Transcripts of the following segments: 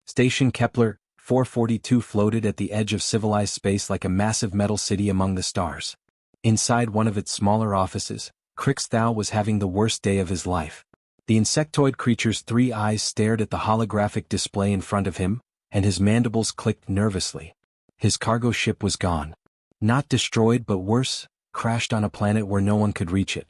Station Kepler 442 floated at the edge of civilized space like a massive metal city among the stars. Inside one of its smaller offices, Crixthal was having the worst day of his life. The insectoid creature's 3 eyes stared at the holographic display in front of him, and his mandibles clicked nervously. His cargo ship was gone. Not destroyed but worse, crashed on a planet where no one could reach it.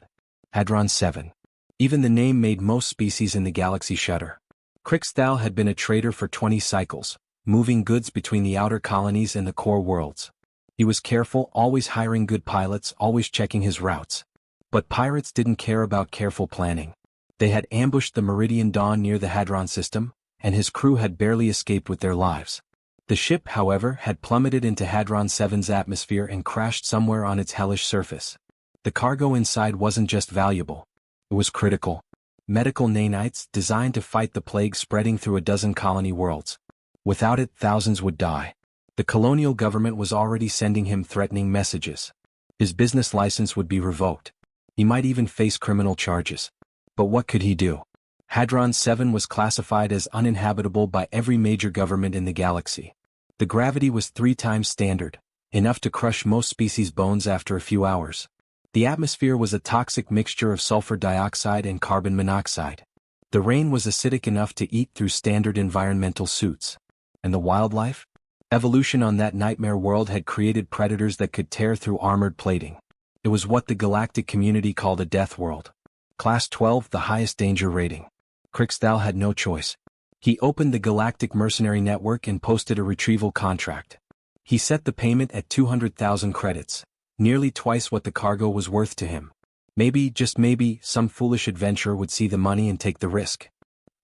Hadron 7. Even the name made most species in the galaxy shudder. Crixthal had been a trader for 20 cycles, moving goods between the outer colonies and the core worlds. He was careful, always hiring good pilots, always checking his routes. But pirates didn't care about careful planning. They had ambushed the Meridian Dawn near the Hadron system, and his crew had barely escaped with their lives. The ship, however, had plummeted into Hadron 7's atmosphere and crashed somewhere on its hellish surface. The cargo inside wasn't just valuable. It was critical. Medical nanites designed to fight the plague spreading through a dozen colony worlds. Without it, thousands would die. The colonial government was already sending him threatening messages. His business license would be revoked. He might even face criminal charges. But what could he do? Hadron 7 was classified as uninhabitable by every major government in the galaxy. The gravity was 3 times standard, enough to crush most species' bones after a few hours. The atmosphere was a toxic mixture of sulfur dioxide and carbon monoxide. The rain was acidic enough to eat through standard environmental suits. And the wildlife? Evolution on that nightmare world had created predators that could tear through armored plating. It was what the galactic community called a death world. Class 12, the highest danger rating. Crixthal had no choice. He opened the Galactic Mercenary Network and posted a retrieval contract. He set the payment at 200,000 credits, nearly twice what the cargo was worth to him. Maybe, just maybe, some foolish adventurer would see the money and take the risk.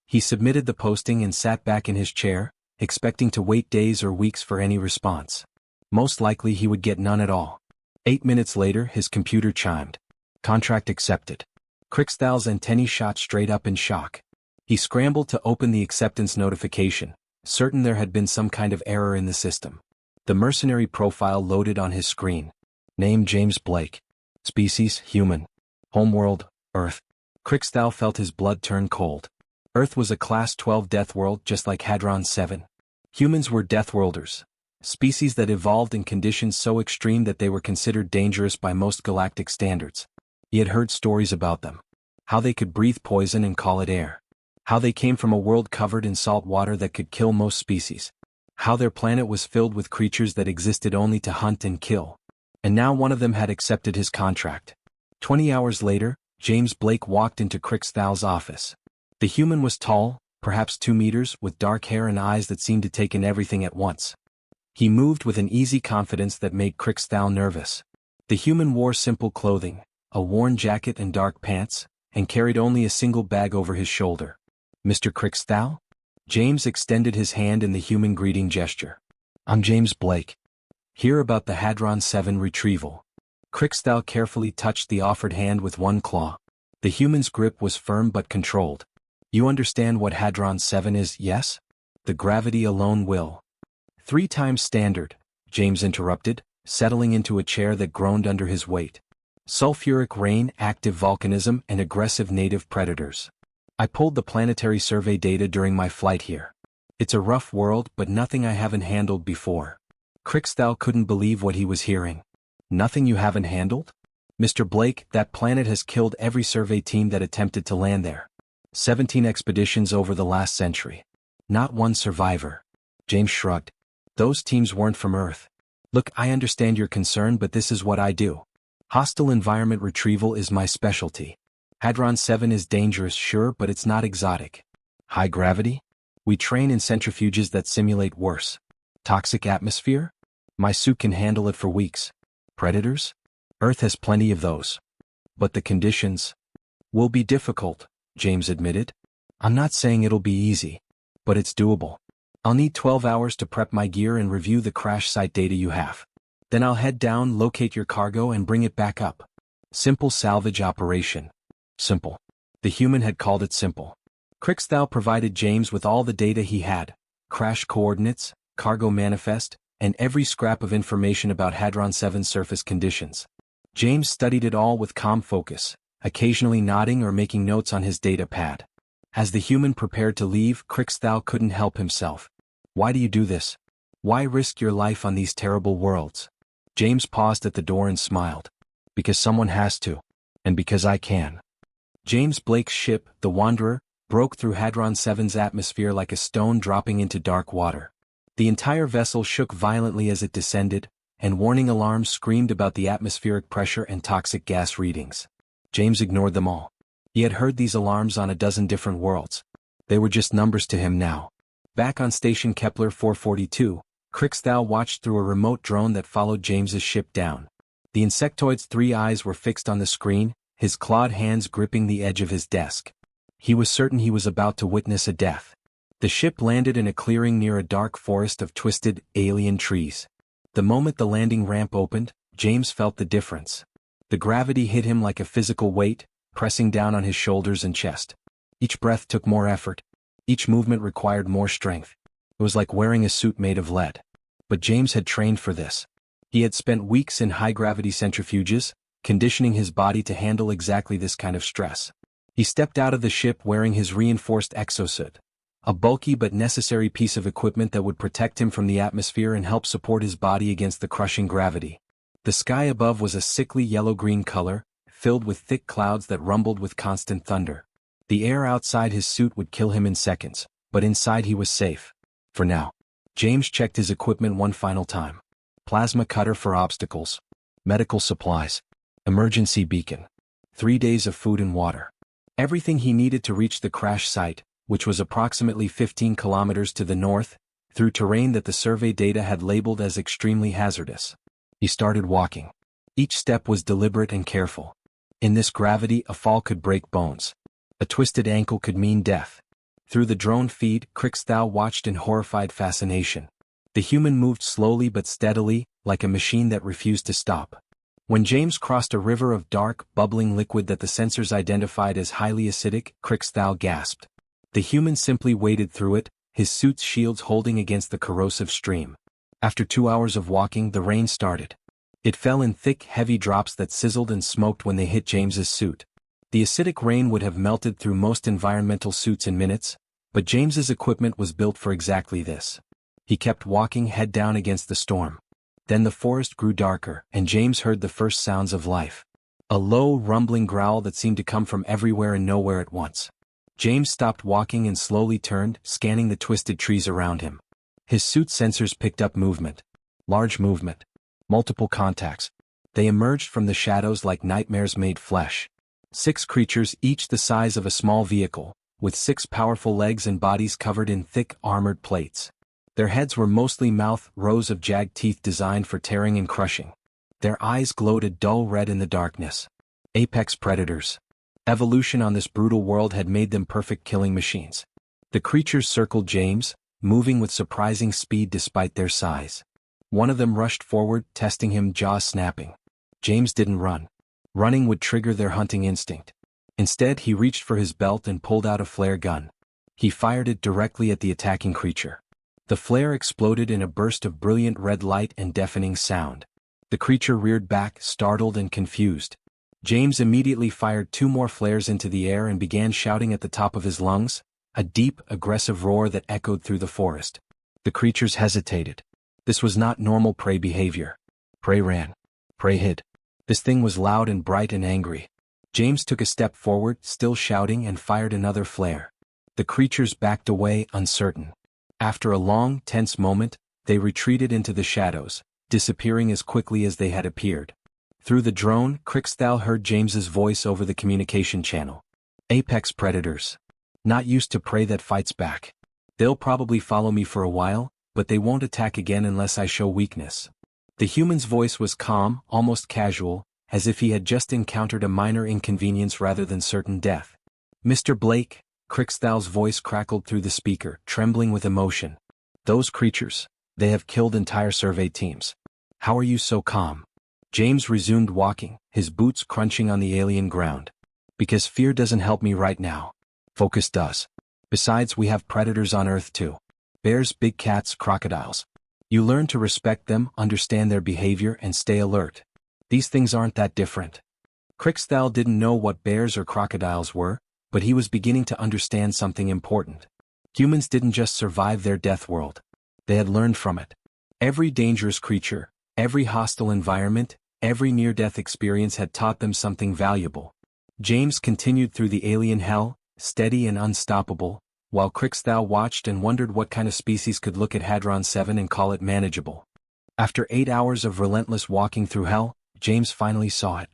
He submitted the posting and sat back in his chair, expecting to wait days or weeks for any response. Most likely he would get none at all. 8 minutes later, his computer chimed. Contract accepted. Crixthal's antennae shot straight up in shock. He scrambled to open the acceptance notification, certain there had been some kind of error in the system. The mercenary profile loaded on his screen. Name James Blake. Species, human. Homeworld, Earth. Crixthal felt his blood turn cold. Earth was a Class 12 death world just like Hadron 7. Humans were Deathworlders, species that evolved in conditions so extreme that they were considered dangerous by most galactic standards. He had heard stories about them. How they could breathe poison and call it air. How they came from a world covered in salt water that could kill most species. How their planet was filled with creatures that existed only to hunt and kill. And now one of them had accepted his contract. 20 hours later, James Blake walked into Crixthal's office. The human was tall, perhaps 2 meters, with dark hair and eyes that seemed to take in everything at once. He moved with an easy confidence that made Crixthal nervous. The human wore simple clothing, a worn jacket and dark pants, and carried only a single bag over his shoulder. Mr. Crixthal? James extended his hand in the human greeting gesture. I'm James Blake. Hear about the Hadron 7 retrieval. Crixthal carefully touched the offered hand with one claw. The human's grip was firm but controlled. You understand what Hadron 7 is, yes? The gravity alone will. 3 times standard, James interrupted, settling into a chair that groaned under his weight. Sulfuric rain, active volcanism, and aggressive native predators. I pulled the planetary survey data during my flight here. It's a rough world, but nothing I haven't handled before. Crixthal couldn't believe what he was hearing. Nothing you haven't handled? Mr. Blake, that planet has killed every survey team that attempted to land there. 17 expeditions over the last century. Not one survivor. James shrugged. Those teams weren't from Earth. Look, I understand your concern, but this is what I do. Hostile environment retrieval is my specialty. Hadron 7 is dangerous, sure, but it's not exotic. High gravity? We train in centrifuges that simulate worse. Toxic atmosphere? My suit can handle it for weeks. Predators? Earth has plenty of those. But the conditions will be difficult, James admitted. I'm not saying it'll be easy, but it's doable. I'll need 12 hours to prep my gear and review the crash site data you have. Then I'll head down, locate your cargo, and bring it back up. Simple salvage operation. Simple. The human had called it simple. Crixthal provided James with all the data he had, crash coordinates, cargo manifest, and every scrap of information about Hadron 7's surface conditions. James studied it all with calm focus, occasionally nodding or making notes on his data pad. As the human prepared to leave, Crixthal couldn't help himself. Why do you do this? Why risk your life on these terrible worlds? James paused at the door and smiled. Because someone has to. And because I can. James Blake's ship, the Wanderer, broke through Hadron 7's atmosphere like a stone dropping into dark water. The entire vessel shook violently as it descended, and warning alarms screamed about the atmospheric pressure and toxic gas readings. James ignored them all. He had heard these alarms on a dozen different worlds. They were just numbers to him now. Back on station Kepler 442, Crixthal watched through a remote drone that followed James's ship down. The insectoid's 3 eyes were fixed on the screen, his clawed hands gripping the edge of his desk. He was certain he was about to witness a death. The ship landed in a clearing near a dark forest of twisted, alien trees. The moment the landing ramp opened, James felt the difference. The gravity hit him like a physical weight, pressing down on his shoulders and chest. Each breath took more effort. Each movement required more strength. It was like wearing a suit made of lead. But James had trained for this. He had spent weeks in high-gravity centrifuges, conditioning his body to handle exactly this kind of stress. He stepped out of the ship wearing his reinforced exosuit, a bulky but necessary piece of equipment that would protect him from the atmosphere and help support his body against the crushing gravity. The sky above was a sickly yellow-green color, filled with thick clouds that rumbled with constant thunder. The air outside his suit would kill him in seconds, but inside he was safe. For now. James checked his equipment one final time. Plasma cutter for obstacles. Medical supplies. Emergency beacon. 3 days of food and water. Everything he needed to reach the crash site, which was approximately 15 kilometers to the north, through terrain that the survey data had labeled as extremely hazardous. He started walking. Each step was deliberate and careful. In this gravity, a fall could break bones. A twisted ankle could mean death. Through the drone feed, Crixthal watched in horrified fascination. The human moved slowly but steadily, like a machine that refused to stop. When James crossed a river of dark, bubbling liquid that the sensors identified as highly acidic, Crixthal gasped. The human simply waded through it, his suit's shields holding against the corrosive stream. After 2 hours of walking, the rain started. It fell in thick, heavy drops that sizzled and smoked when they hit James's suit. The acidic rain would have melted through most environmental suits in minutes, but James's equipment was built for exactly this. He kept walking head down against the storm. Then the forest grew darker, and James heard the first sounds of life. A low, rumbling growl that seemed to come from everywhere and nowhere at once. James stopped walking and slowly turned, scanning the twisted trees around him. His suit's sensors picked up movement. Large movement. Multiple contacts. They emerged from the shadows like nightmares made flesh. 6 creatures, each the size of a small vehicle, with 6 powerful legs and bodies covered in thick, armored plates. Their heads were mostly mouth, rows of jagged teeth designed for tearing and crushing. Their eyes glowed a dull red in the darkness. Apex predators. Evolution on this brutal world had made them perfect killing machines. The creatures circled James, moving with surprising speed despite their size. One of them rushed forward, testing him, jaws snapping. James didn't run. Running would trigger their hunting instinct. Instead, he reached for his belt and pulled out a flare gun. He fired it directly at the attacking creature. The flare exploded in a burst of brilliant red light and deafening sound. The creature reared back, startled and confused. James immediately fired 2 more flares into the air and began shouting at the top of his lungs, a deep, aggressive roar that echoed through the forest. The creatures hesitated. This was not normal prey behavior. Prey ran. Prey hid. This thing was loud and bright and angry. James took a step forward, still shouting, and fired another flare. The creatures backed away, uncertain. After a long, tense moment, they retreated into the shadows, disappearing as quickly as they had appeared. Through the drone, Crixthal heard James's voice over the communication channel. Apex predators. Not used to prey that fights back. They'll probably follow me for a while, but they won't attack again unless I show weakness. The human's voice was calm, almost casual, as if he had just encountered a minor inconvenience rather than certain death. Mr. Blake, Crixthal's voice crackled through the speaker, trembling with emotion. Those creatures, they have killed entire survey teams. How are you so calm? James resumed walking, his boots crunching on the alien ground. Because fear doesn't help me right now. Focus does. Besides, we have predators on Earth too. Bears, big cats, crocodiles. You learn to respect them, understand their behavior, and stay alert. These things aren't that different. Crixthal didn't know what bears or crocodiles were, but he was beginning to understand something important. Humans didn't just survive their death world. They had learned from it. Every dangerous creature, every hostile environment, every near-death experience had taught them something valuable. James continued through the alien hell, steady and unstoppable, while Crixthal watched and wondered what kind of species could look at Hadron 7 and call it manageable. After 8 hours of relentless walking through hell, James finally saw it.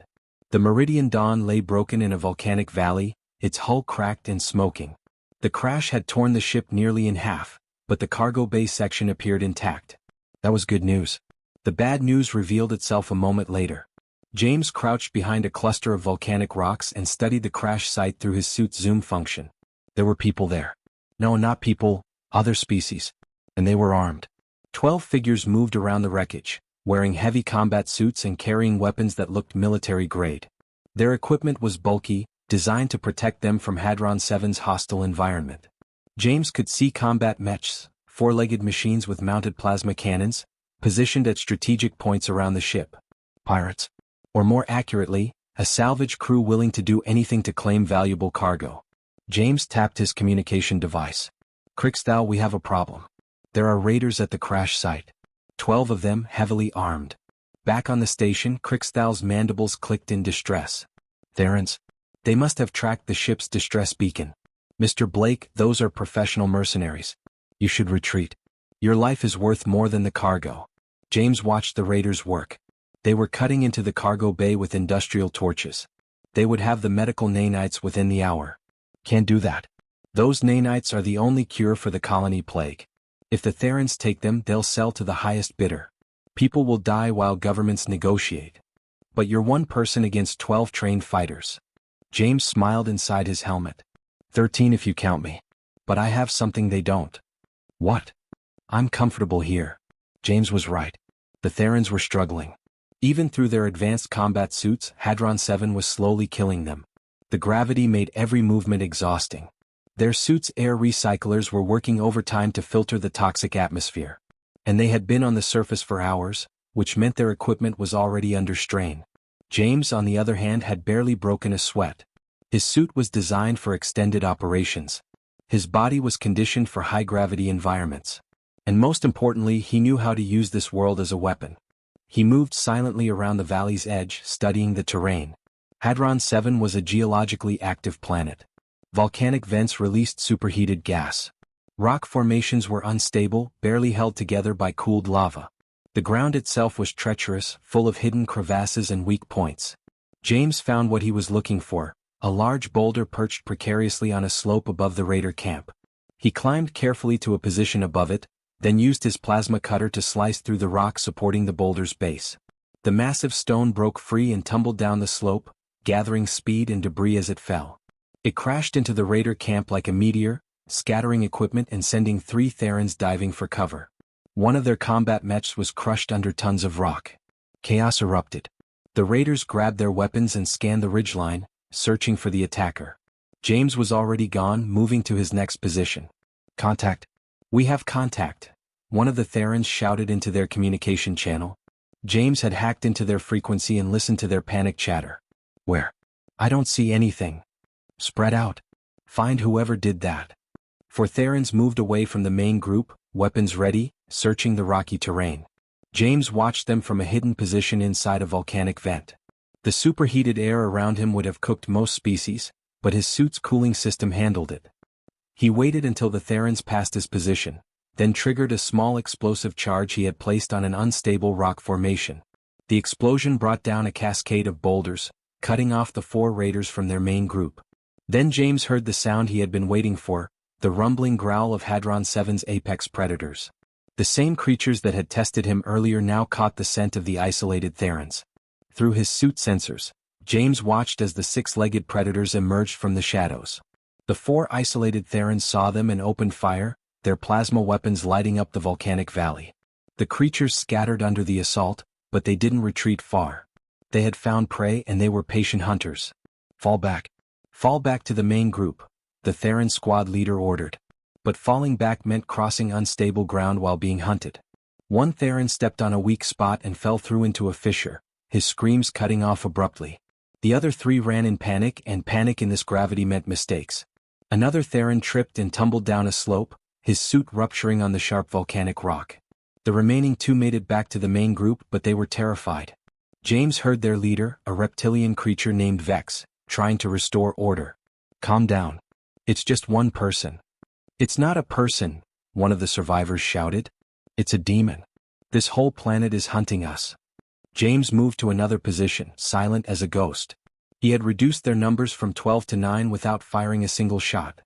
The Meridian Dawn lay broken in a volcanic valley, its hull cracked and smoking. The crash had torn the ship nearly in half, but the cargo bay section appeared intact. That was good news. The bad news revealed itself a moment later. James crouched behind a cluster of volcanic rocks and studied the crash site through his suit's zoom function. There were people there. No, not people, other species. And they were armed. 12 figures moved around the wreckage, wearing heavy combat suits and carrying weapons that looked military-grade. Their equipment was bulky, designed to protect them from Hadron 7's hostile environment. James could see combat mechs, four-legged machines with mounted plasma cannons, positioned at strategic points around the ship. Pirates. Or more accurately, a salvage crew willing to do anything to claim valuable cargo. James tapped his communication device. Crixthal, we have a problem. There are raiders at the crash site. 12 of them, heavily armed. Back on the station, Crixthal's mandibles clicked in distress. Therans. They must have tracked the ship's distress beacon. Mr. Blake, those are professional mercenaries. You should retreat. Your life is worth more than the cargo. James watched the raiders work. They were cutting into the cargo bay with industrial torches. They would have the medical nanites within the hour. Can't do that. Those nanites are the only cure for the colony plague. If the Therans take them, they'll sell to the highest bidder. People will die while governments negotiate. But you're one person against 12 trained fighters. James smiled inside his helmet. 13 if you count me. But I have something they don't. What? I'm comfortable here. James was right. The Therans were struggling. Even through their advanced combat suits, Hadron 7 was slowly killing them. The gravity made every movement exhausting. Their suits' air recyclers were working overtime to filter the toxic atmosphere. And they had been on the surface for hours, which meant their equipment was already under strain. James, on the other hand, had barely broken a sweat. His suit was designed for extended operations. His body was conditioned for high-gravity environments. And most importantly, he knew how to use this world as a weapon. He moved silently around the valley's edge, studying the terrain. Hadron 7 was a geologically active planet. Volcanic vents released superheated gas. Rock formations were unstable, barely held together by cooled lava. The ground itself was treacherous, full of hidden crevasses and weak points. James found what he was looking for, a large boulder perched precariously on a slope above the raider camp. He climbed carefully to a position above it, then used his plasma cutter to slice through the rock supporting the boulder's base. The massive stone broke free and tumbled down the slope, gathering speed and debris as it fell. It crashed into the raider camp like a meteor, scattering equipment and sending 3 Therans diving for cover. One of their combat mechs was crushed under tons of rock. Chaos erupted. The raiders grabbed their weapons and scanned the ridgeline, searching for the attacker. James was already gone, moving to his next position. Contact. We have contact. One of the Therans shouted into their communication channel. James had hacked into their frequency and listened to their panic chatter. Where? I don't see anything. Spread out. Find whoever did that. 4 Therans moved away from the main group, weapons ready, searching the rocky terrain. James watched them from a hidden position inside a volcanic vent. The superheated air around him would have cooked most species, but his suit's cooling system handled it. He waited until the Therans passed his position, then triggered a small explosive charge he had placed on an unstable rock formation. The explosion brought down a cascade of boulders, cutting off the 4 raiders from their main group. Then James heard the sound he had been waiting for, the rumbling growl of Hadron 7's apex predators. The same creatures that had tested him earlier now caught the scent of the isolated Therans. Through his suit sensors, James watched as the 6-legged predators emerged from the shadows. The 4 isolated Therans saw them and opened fire, their plasma weapons lighting up the volcanic valley. The creatures scattered under the assault, but they didn't retreat far. They had found prey and they were patient hunters. Fall back. Fall back to the main group, the Theran squad leader ordered. But falling back meant crossing unstable ground while being hunted. One Theran stepped on a weak spot and fell through into a fissure, his screams cutting off abruptly. The other 3 ran in panic, and panic in this gravity meant mistakes. Another Theran tripped and tumbled down a slope, his suit rupturing on the sharp volcanic rock. The remaining two made it back to the main group, but they were terrified. James heard their leader, a reptilian creature named Vex, trying to restore order. "Calm down. It's just one person." "It's not a person," one of the survivors shouted. "It's a demon. This whole planet is hunting us." James moved to another position, silent as a ghost. He had reduced their numbers from 12 to 9 without firing a single shot.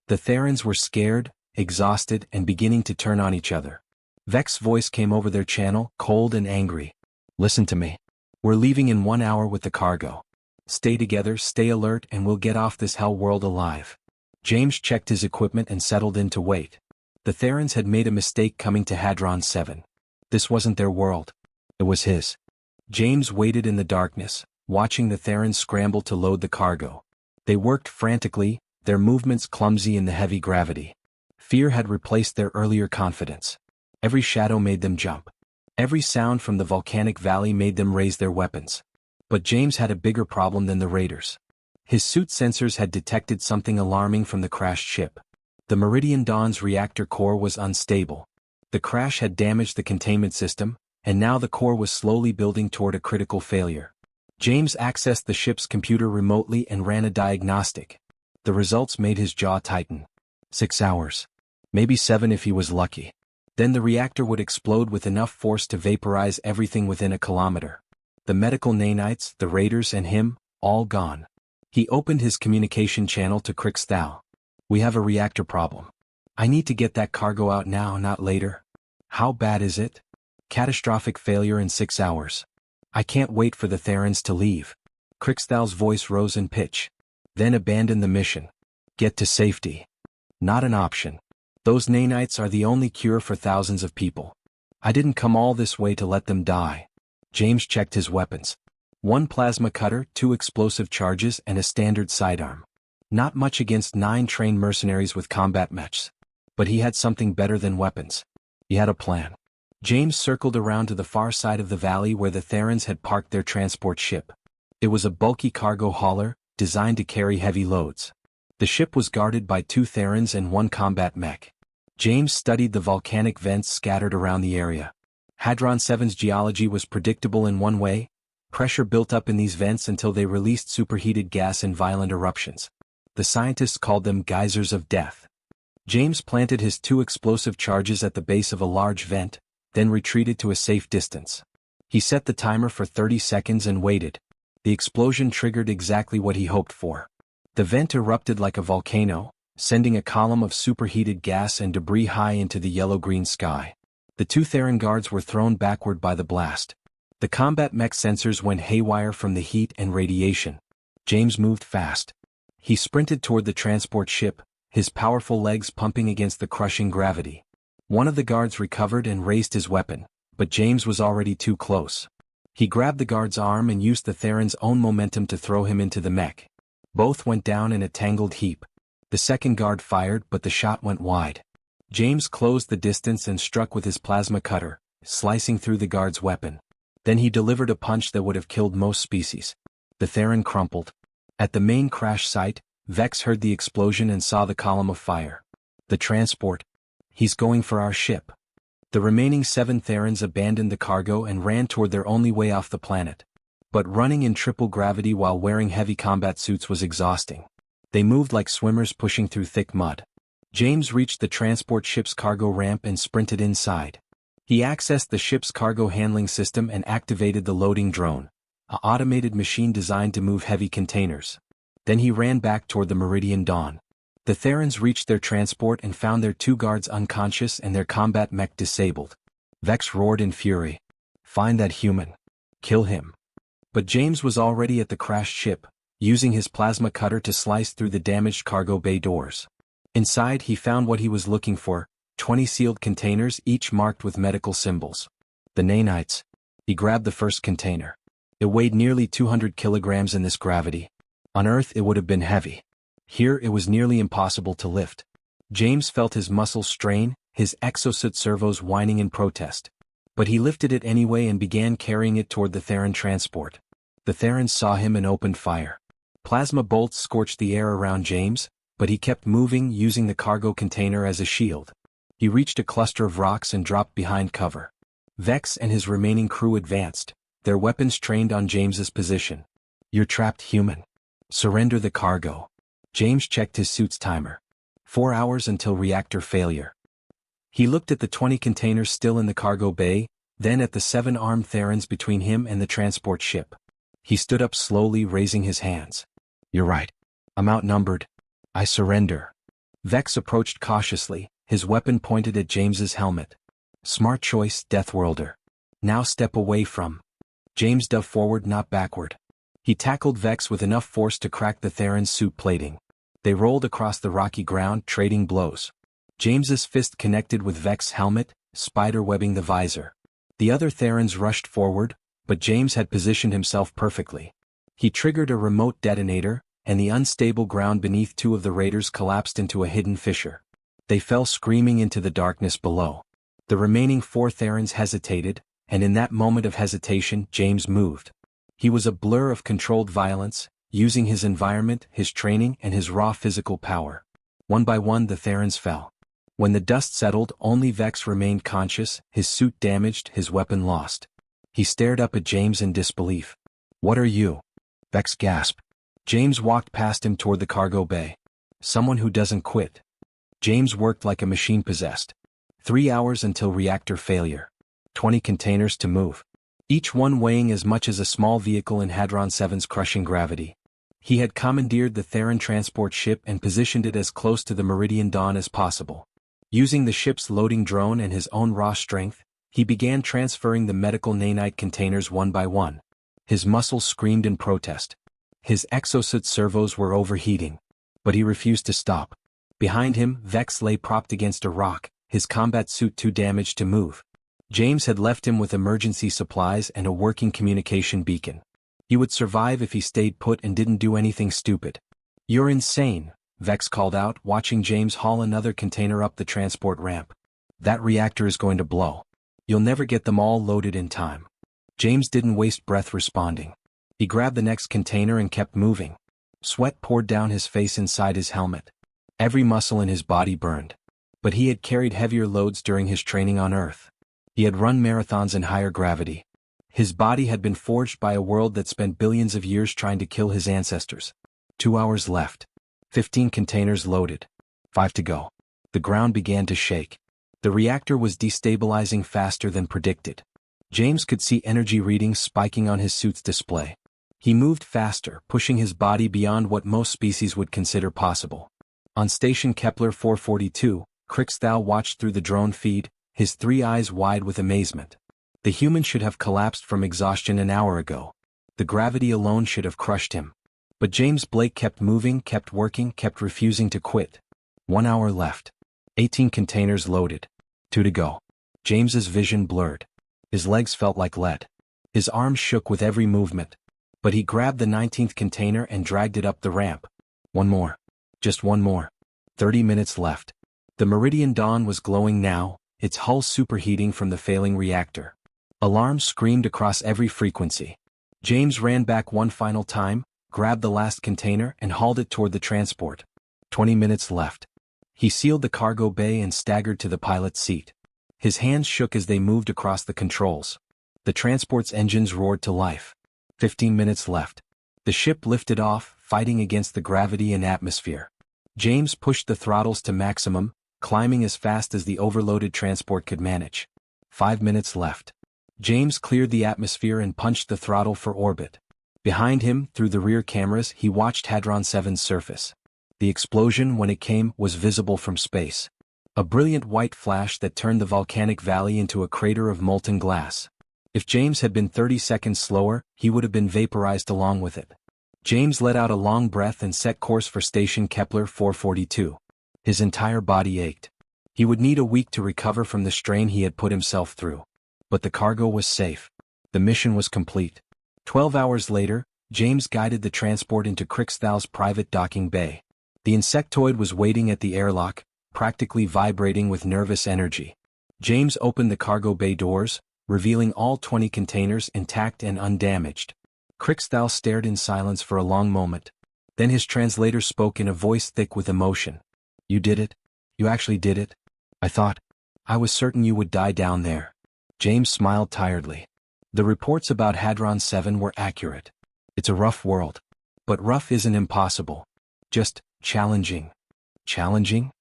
The Therans were scared, exhausted, and beginning to turn on each other. Vex's voice came over their channel, cold and angry. "Listen to me. We're leaving in 1 hour with the cargo. Stay together, stay alert, and we'll get off this hell world alive." James checked his equipment and settled in to wait. The Therans had made a mistake coming to Hadron 7. This wasn't their world. It was his. James waited in the darkness, watching the Therans scramble to load the cargo. They worked frantically, their movements clumsy in the heavy gravity. Fear had replaced their earlier confidence. Every shadow made them jump. Every sound from the volcanic valley made them raise their weapons. But James had a bigger problem than the raiders. His suit sensors had detected something alarming from the crashed ship. The Meridian Dawn's reactor core was unstable. The crash had damaged the containment system, and now the core was slowly building toward a critical failure. James accessed the ship's computer remotely and ran a diagnostic. The results made his jaw tighten. 6 hours. Maybe 7 if he was lucky. Then the reactor would explode with enough force to vaporize everything within a kilometer. The medical nanites, the raiders, and him, all gone. He opened his communication channel to Krixthal. "We have a reactor problem. I need to get that cargo out now, not later." "How bad is it?" "Catastrophic failure in 6 hours. I can't wait for the Therans to leave." Krixthal's voice rose in pitch. "Then abandon the mission. Get to safety." "Not an option. Those nanites are the only cure for thousands of people. I didn't come all this way to let them die." James checked his weapons. 1 plasma cutter, 2 explosive charges, and a standard sidearm. Not much against 9 trained mercenaries with combat mechs. But he had something better than weapons. He had a plan. James circled around to the far side of the valley where the Therans had parked their transport ship. It was a bulky cargo hauler, designed to carry heavy loads. The ship was guarded by 2 Therans and 1 combat mech. James studied the volcanic vents scattered around the area. Hadron 7's geology was predictable in one way. Pressure built up in these vents until they released superheated gas in violent eruptions. The scientists called them geysers of death. James planted his 2 explosive charges at the base of a large vent, then retreated to a safe distance. He set the timer for 30 seconds and waited. The explosion triggered exactly what he hoped for. The vent erupted like a volcano, sending a column of superheated gas and debris high into the yellow-green sky. The 2 Theran guards were thrown backward by the blast. The combat mech sensors went haywire from the heat and radiation. James moved fast. He sprinted toward the transport ship, his powerful legs pumping against the crushing gravity. One of the guards recovered and raised his weapon, but James was already too close. He grabbed the guard's arm and used the Theran's own momentum to throw him into the mech. Both went down in a tangled heap. The second guard fired, but the shot went wide. James closed the distance and struck with his plasma cutter, slicing through the guard's weapon. Then he delivered a punch that would have killed most species. The Theran crumpled. At the main crash site, Vex heard the explosion and saw the column of fire. "The transport. He's going for our ship." The remaining 7 Therans abandoned the cargo and ran toward their only way off the planet. But running in triple gravity while wearing heavy combat suits was exhausting. They moved like swimmers pushing through thick mud. James reached the transport ship's cargo ramp and sprinted inside. He accessed the ship's cargo handling system and activated the loading drone, an automated machine designed to move heavy containers. Then he ran back toward the Meridian Dawn. The Therans reached their transport and found their 2 guards unconscious and their combat mech disabled. Vex roared in fury. "Find that human. Kill him." But James was already at the crashed ship, using his plasma cutter to slice through the damaged cargo bay doors. Inside he found what he was looking for, 20 sealed containers each marked with medical symbols. The nanites. He grabbed the first container. It weighed nearly 200 kilograms in this gravity. On Earth it would have been heavy. Here it was nearly impossible to lift. James felt his muscles strain, his exosuit servos whining in protest. But he lifted it anyway and began carrying it toward the Theran transport. The Therans saw him and opened fire. Plasma bolts scorched the air around James, but he kept moving, using the cargo container as a shield. He reached a cluster of rocks and dropped behind cover. Vex and his remaining crew advanced, their weapons trained on James's position. "You're trapped, human. Surrender the cargo." James checked his suit's timer. 4 hours until reactor failure. He looked at the 20 containers still in the cargo bay, then at the 7 armed Therans between him and the transport ship. He stood up slowly, raising his hands. "You're right. I'm outnumbered. I surrender." Vex approached cautiously, his weapon pointed at James's helmet. "Smart choice, Deathworlder. Now step away from." James dove forward, not backward. He tackled Vex with enough force to crack the Theran's suit plating. They rolled across the rocky ground, trading blows. James's fist connected with Vex's helmet, spider-webbing the visor. The other Therans rushed forward, but James had positioned himself perfectly. He triggered a remote detonator, and the unstable ground beneath 2 of the raiders collapsed into a hidden fissure. They fell screaming into the darkness below. The remaining 4 Therans hesitated, and in that moment of hesitation, James moved. He was a blur of controlled violence, using his environment, his training, and his raw physical power. One by one the Therans fell. When the dust settled, only Vex remained conscious, his suit damaged, his weapon lost. He stared up at James in disbelief. "What are you?" Vex gasped. James walked past him toward the cargo bay. "Someone who doesn't quit." James worked like a machine possessed. 3 hours until reactor failure. 20 containers to move. Each one weighing as much as a small vehicle in Hadron 7's crushing gravity. He had commandeered the Theran transport ship and positioned it as close to the Meridian Dawn as possible. Using the ship's loading drone and his own raw strength, he began transferring the medical nanite containers one by one. His muscles screamed in protest. His exosuit servos were overheating. But he refused to stop. Behind him, Vex lay propped against a rock, his combat suit too damaged to move. James had left him with emergency supplies and a working communication beacon. He would survive if he stayed put and didn't do anything stupid. "You're insane," Vex called out, watching James haul another container up the transport ramp. "That reactor is going to blow. You'll never get them all loaded in time." James didn't waste breath responding. He grabbed the next container and kept moving. Sweat poured down his face inside his helmet. Every muscle in his body burned. But he had carried heavier loads during his training on Earth. He had run marathons in higher gravity. His body had been forged by a world that spent billions of years trying to kill his ancestors. 2 hours left. 15 containers loaded. 5 to go. The ground began to shake. The reactor was destabilizing faster than predicted. James could see energy readings spiking on his suit's display. He moved faster, pushing his body beyond what most species would consider possible. On station Kepler 442, Krixthal watched through the drone feed, his 3 eyes wide with amazement. The human should have collapsed from exhaustion an hour ago. The gravity alone should have crushed him. But James Blake kept moving, kept working, kept refusing to quit. 1 hour left. 18 containers loaded. 2 to go. James's vision blurred. His legs felt like lead. His arms shook with every movement. But he grabbed the 19th container and dragged it up the ramp. 1 more. Just 1 more. 30 minutes left. The Meridian Dawn was glowing now, its hull superheating from the failing reactor. Alarms screamed across every frequency. James ran back one final time, grabbed the last container and hauled it toward the transport. 20 minutes left. He sealed the cargo bay and staggered to the pilot's seat. His hands shook as they moved across the controls. The transport's engines roared to life. 15 minutes left. The ship lifted off, fighting against the gravity and atmosphere. James pushed the throttles to maximum, climbing as fast as the overloaded transport could manage. 5 minutes left. James cleared the atmosphere and punched the throttle for orbit. Behind him, through the rear cameras, he watched Hadron 7's surface. The explosion, when it came, was visible from space. A brilliant white flash that turned the volcanic valley into a crater of molten glass. If James had been 30 seconds slower, he would have been vaporized along with it. James let out a long breath and set course for station Kepler 442. His entire body ached. He would need a week to recover from the strain he had put himself through. But the cargo was safe. The mission was complete. 12 hours later, James guided the transport into Krixthal's private docking bay. The insectoid was waiting at the airlock, practically vibrating with nervous energy. James opened the cargo bay doors, revealing all 20 containers intact and undamaged. Krixthal stared in silence for a long moment. Then his translator spoke in a voice thick with emotion. "You did it? You actually did it? I thought I was certain you would die down there. James smiled tiredly. The reports about Hadron 7 were accurate. It's a rough world. But rough isn't impossible. Just challenging. Challenging?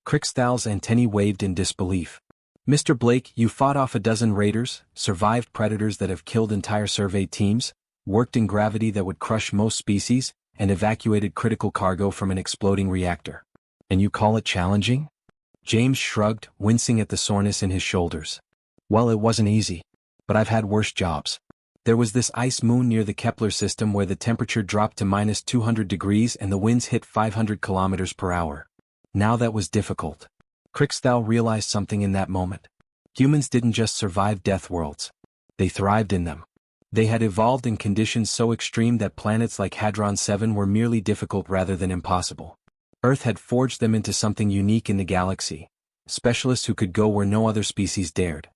Crixthal's antennae waved in disbelief. Mr. Blake, you fought off a dozen raiders, survived predators that have killed entire survey teams, worked in gravity that would crush most species, and evacuated critical cargo from an exploding reactor. And you call it challenging? James shrugged, wincing at the soreness in his shoulders. Well, it wasn't easy. But I've had worse jobs. There was this ice moon near the Kepler system where the temperature dropped to minus 200 degrees and the winds hit 500 kilometers per hour. Now that was difficult. Crixthal realized something in that moment. Humans didn't just survive death worlds. They thrived in them. They had evolved in conditions so extreme that planets like Hadron 7 were merely difficult rather than impossible. Earth had forged them into something unique in the galaxy. Specialists who could go where no other species dared.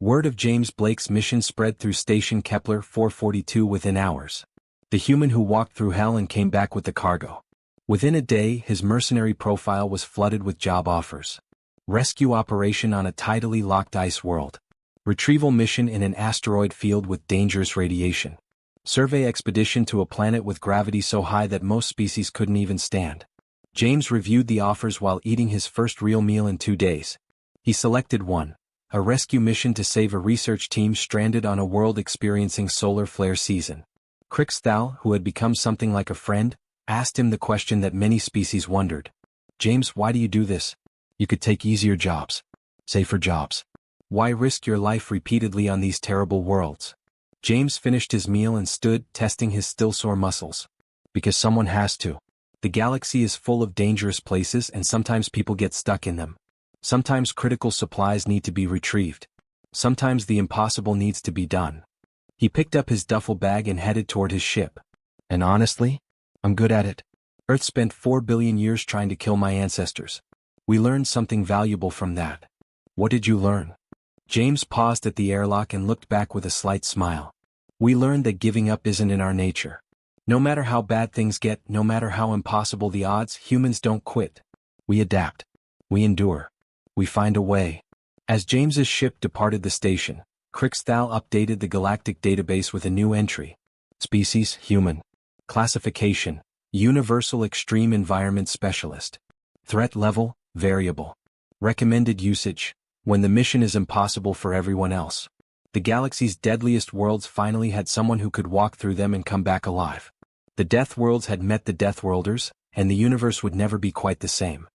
Word of James Blake's mission spread through Station Kepler 442 within hours. The human who walked through hell and came back with the cargo. Within a day, his mercenary profile was flooded with job offers. Rescue operation on a tidally locked ice world. Retrieval mission in an asteroid field with dangerous radiation. Survey expedition to a planet with gravity so high that most species couldn't even stand. James reviewed the offers while eating his first real meal in 2 days. He selected one. A rescue mission to save a research team stranded on a world experiencing solar flare season. Crixthal, who had become something like a friend, asked him the question that many species wondered. James, why do you do this? You could take easier jobs. Safer jobs. Why risk your life repeatedly on these terrible worlds? James finished his meal and stood, testing his still sore muscles. Because someone has to. The galaxy is full of dangerous places and sometimes people get stuck in them. Sometimes critical supplies need to be retrieved. Sometimes the impossible needs to be done. He picked up his duffel bag and headed toward his ship. And honestly, I'm good at it. Earth spent 4 billion years trying to kill my ancestors. We learned something valuable from that. What did you learn? James paused at the airlock and looked back with a slight smile. We learned that giving up isn't in our nature. No matter how bad things get, no matter how impossible the odds, humans don't quit. We adapt. We endure. We find a way. As James's ship departed the station, Crixthal updated the galactic database with a new entry. Species, human. Classification, Universal Extreme Environment Specialist. Threat level, variable. Recommended usage, when the mission is impossible for everyone else. The galaxy's deadliest worlds finally had someone who could walk through them and come back alive. The death worlds had met the Deathworlders, and the universe would never be quite the same.